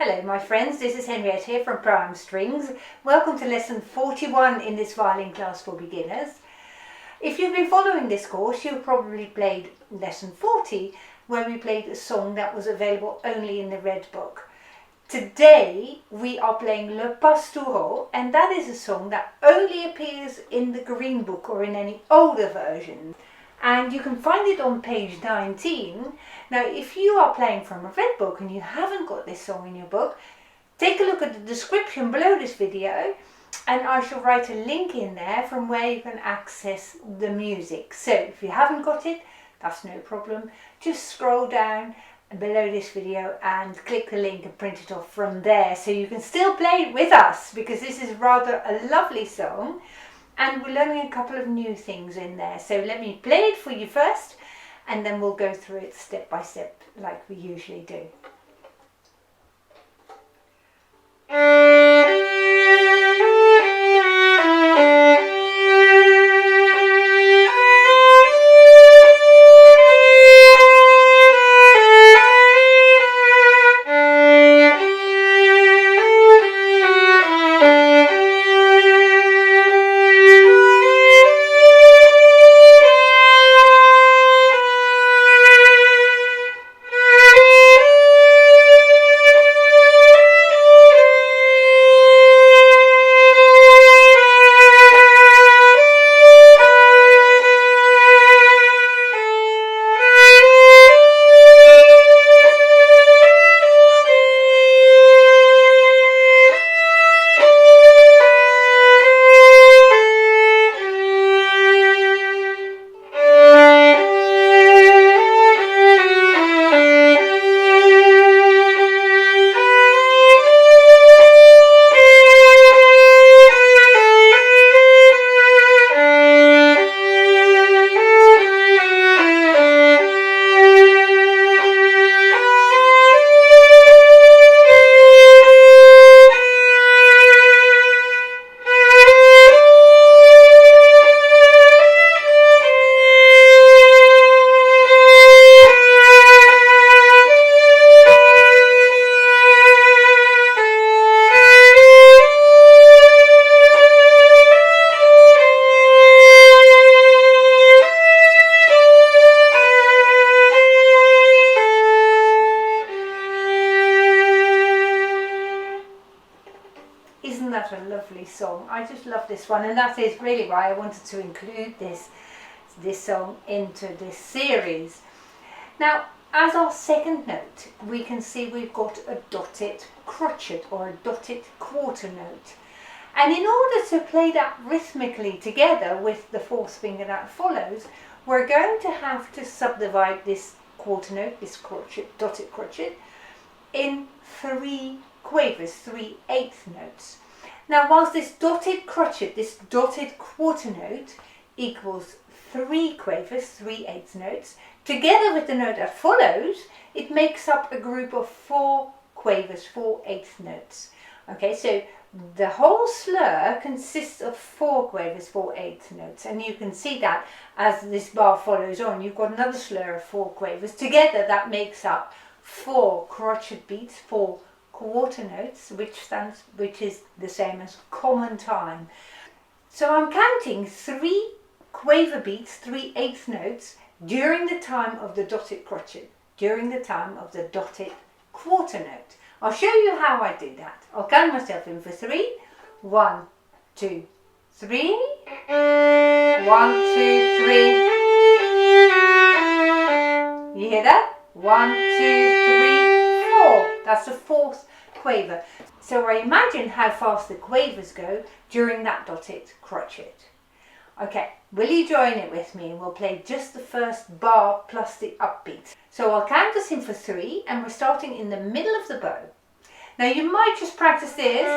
Hello my friends, this is Henriette here from Prime Strings. Welcome to lesson 41 in this violin class for beginners. If you've been following this course, you've probably played lesson 40, where we played a song that was available only in the red book. Today we are playing Le Pastoureau, and that is a song that only appears in the green book or in any older version. And you can find it on page 19. Now if you are playing from a red book and you haven't got this song in your book, take a look at the description below this video and I shall write a link in there from where you can access the music. So if you haven't got it, that's no problem. Just scroll down below this video and click the link and print it off from there, so you can still play it with us, because this is rather a lovely song and we're learning a couple of new things in there. So let me play it for you first and then we'll go through it step by step like we usually do. Isn't that a lovely song? I just love this one, and that is really why I wanted to include this song into this series. Now, as our second note, we can see we've got a dotted crotchet or a dotted quarter note. And in order to play that rhythmically together with the fourth finger that follows, we're going to have to subdivide this quarter note, this crotchet, dotted crotchet, in three quavers, 3/8 notes. Now whilst this dotted crotchet, this dotted quarter note equals 3 quavers, 3/8 notes, together with the note that follows, it makes up a group of 4 quavers, 4/8 notes. Okay, so the whole slur consists of 4 quavers, 4/8 notes, and you can see that as this bar follows on, you've got another slur of 4 quavers. Together that makes up 4 crotchet beats, 4 quarter notes, which is the same as common time. So I'm counting 3 quaver beats, 3/8 notes during the time of the dotted crotchet, during the time of the dotted quarter note. I'll show you how I do that. I'll count myself in for 3. 1, 2, 3. 1, 2, 3. You hear that? 1, 2, 3, 4. That's the fourth quaver. So I imagine how fast the quavers go during that dotted crotchet. Okay, will you join it with me, and we'll play just the first bar plus the upbeat. So I'll count us in for 3 and we're starting in the middle of the bow. Now you might just practice this.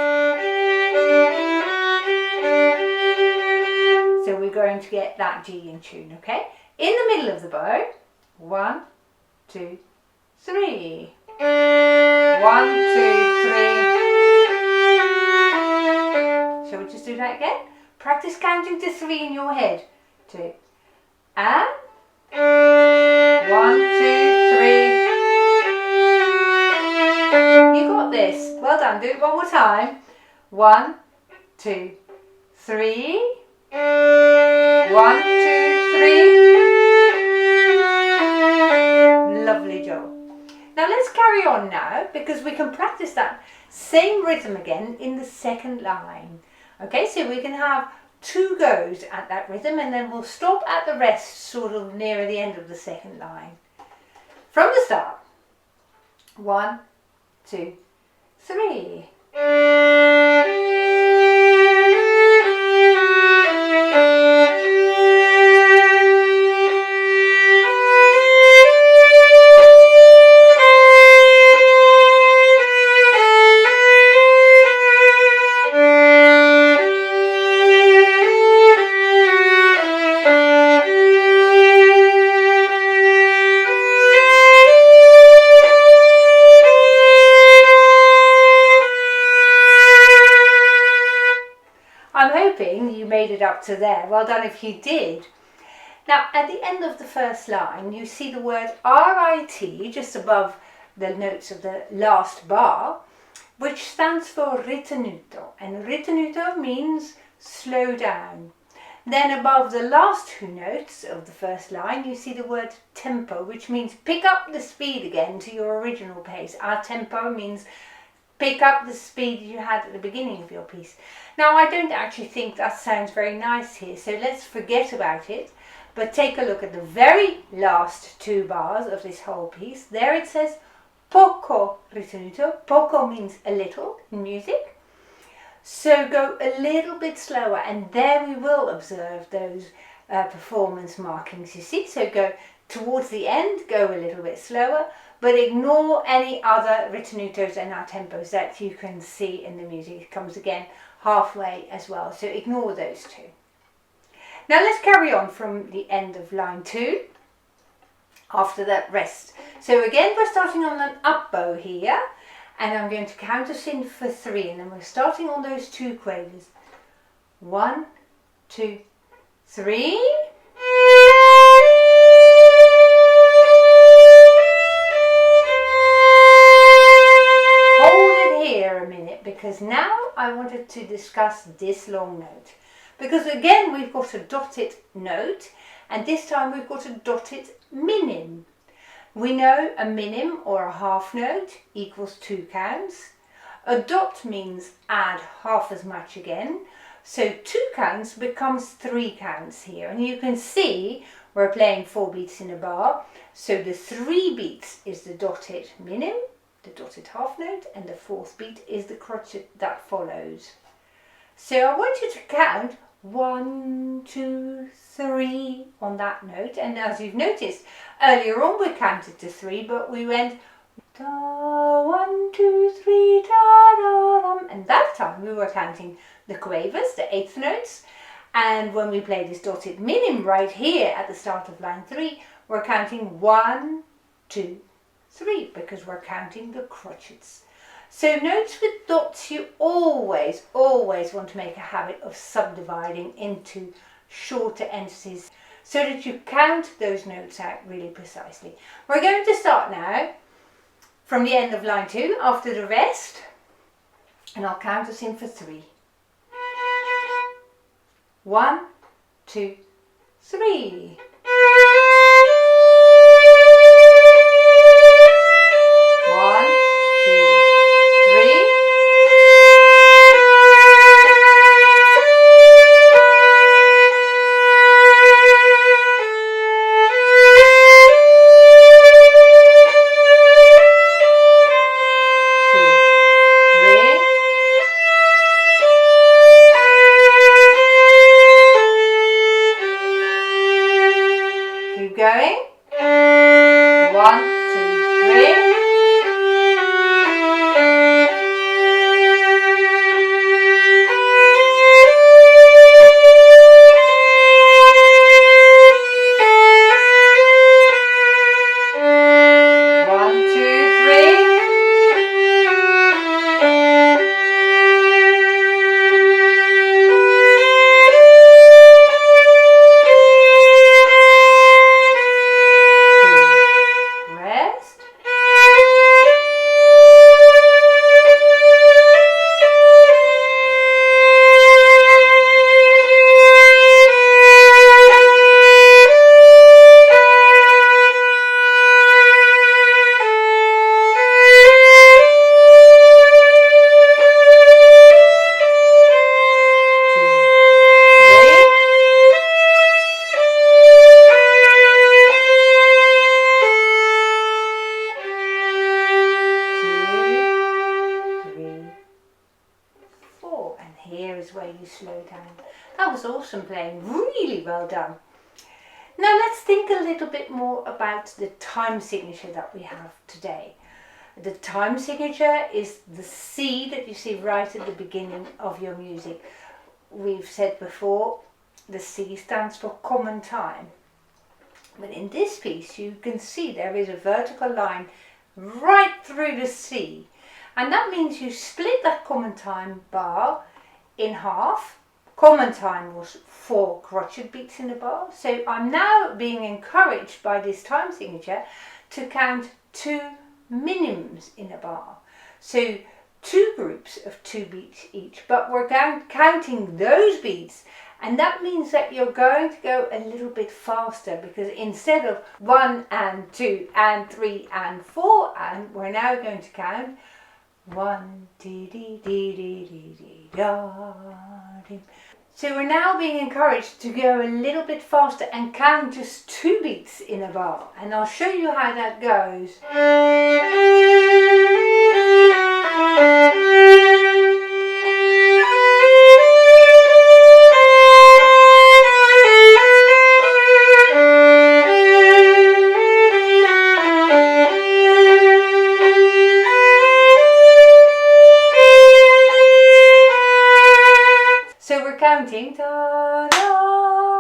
So we're going to get that G in tune, okay? In the middle of the bow, 1, 2, 3. 1, 2, 3. Shall we just do that again? Practice counting to 3 in your head. 2. And 1, 2, 3. You got this. Well done. Do it one more time. 1, 2, 3. 1, 2, 3. Lovely job. Now let's carry on now, because we can practice that same rhythm again in the second line. Okay, so we can have 2 goes at that rhythm, and then we'll stop at the rest sort of near the end of the second line. From the start. 1, 2, 3. You made it up to there. Well done if you did. Now at the end of the first line you see the word RIT just above the notes of the last bar, which stands for ritenuto, and ritenuto means slow down. Then above the last 2 notes of the first line you see the word tempo, which means pick up the speed again to your original pace. A tempo means pick up the speed you had at the beginning of your piece. Now I don't actually think that sounds very nice here, so let's forget about it, but take a look at the very last 2 bars of this whole piece. There it says poco ritenuto. Poco means a little in music, so go a little bit slower, and there we will observe those performance markings, you see. So go towards the end, go a little bit slower, but ignore any other ritenutos and a tempos that you can see in the music. It comes again halfway as well, so ignore those 2. Now let's carry on from the end of line 2 after that rest. So again we're starting on an up bow here, and I'm going to count us in for 3, and then we're starting on those 2 quavers. 1, 2, 3. Because now I wanted to discuss this long note, because again we've got a dotted note, and this time we've got a dotted minim. We know a minim or a half note equals 2 counts. A dot means add half as much again, so 2 counts becomes 3 counts here, and you can see we're playing 4 beats in a bar, so the 3 beats is the dotted minim, the dotted half note, and the 4th beat is the crotchet that follows. So I want you to count 1, 2, 3 on that note, and as you've noticed earlier on we counted to 3, but we went da, 1, 2, 3, da, da, dum, and that time we were counting the quavers, the 8th notes, and when we play this dotted minim right here at the start of line 3, we're counting 1, 2, 3, because we're counting the crotchets. So notes with dots, you always want to make a habit of subdividing into shorter entities so that you count those notes out really precisely. We're going to start now from the end of line 2 after the rest, and I'll count us in for 3. 1, 2, 3. 1, 2, 3. Keep going. 1, 2, 3. Rest. where you slow down. That was awesome playing, really well done. Now let's think a little bit more about the time signature that we have today. The time signature is the C that you see right at the beginning of your music. We've said before, the C stands for common time. But in this piece you can see there is a vertical line right through the C. And that means you split that common time bar in half. Common time was 4 crotchet beats in a bar. So I'm now being encouraged by this time signature to count 2 minims in a bar. So 2 groups of 2 beats each, but we're counting those beats, and that means that you're going to go a little bit faster, because instead of 1 and 2 and 3 and 4 and, we're now going to count 1 dee dee dee dee dee dee da dee. So we're now being encouraged to go a little bit faster and count just 2 beats in a bar, and I'll show you how that goes. So we're counting da, da,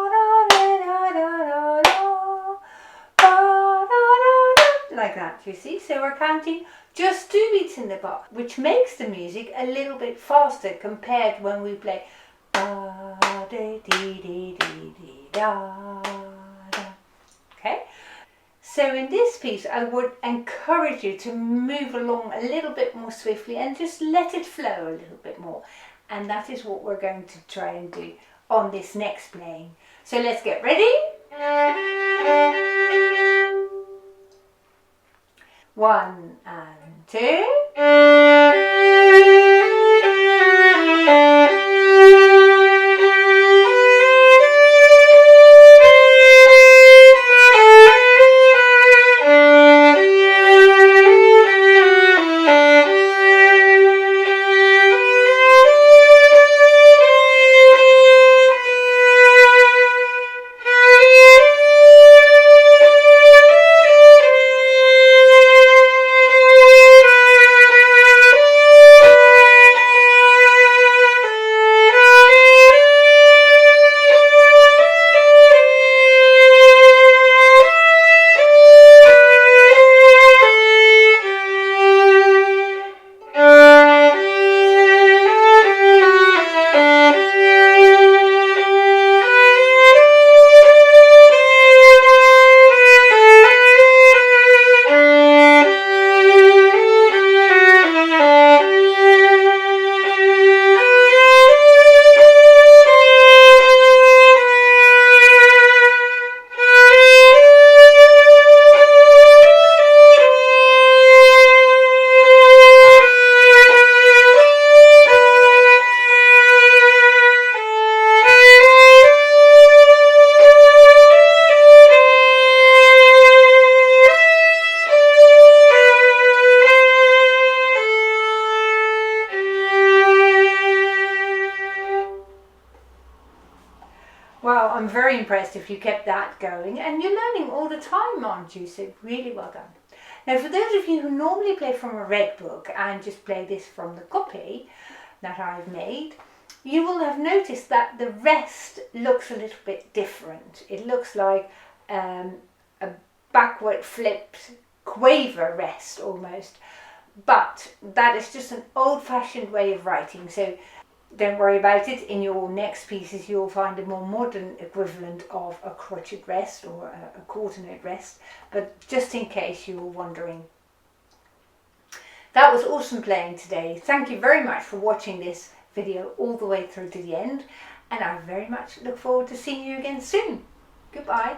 da, da, da, da, da, da, da, like that, you see? So we're counting just 2 beats in the bar, which makes the music a little bit faster compared when we play da, dee, dee, dee, dee, dee, da, da. Okay? So in this piece I would encourage you to move along a little bit more swiftly and just let it flow a little bit more. And that is what we're going to try and do on this next playing. So let's get ready. 1 and 2. Well, I'm very impressed if you kept that going, and you're learning all the time, aren't you? So really well done. Now for those of you who normally play from a red book and just play this from the copy that I've made, you will have noticed that the rest looks a little bit different. It looks like a backward flipped quaver rest almost, but that is just an old-fashioned way of writing, so don't worry about it. In your next pieces you'll find a more modern equivalent of a crotchet rest or a quarter note rest, but just in case you were wondering. That was awesome playing today. Thank you very much for watching this video all the way through to the end, and I very much look forward to seeing you again soon. Goodbye.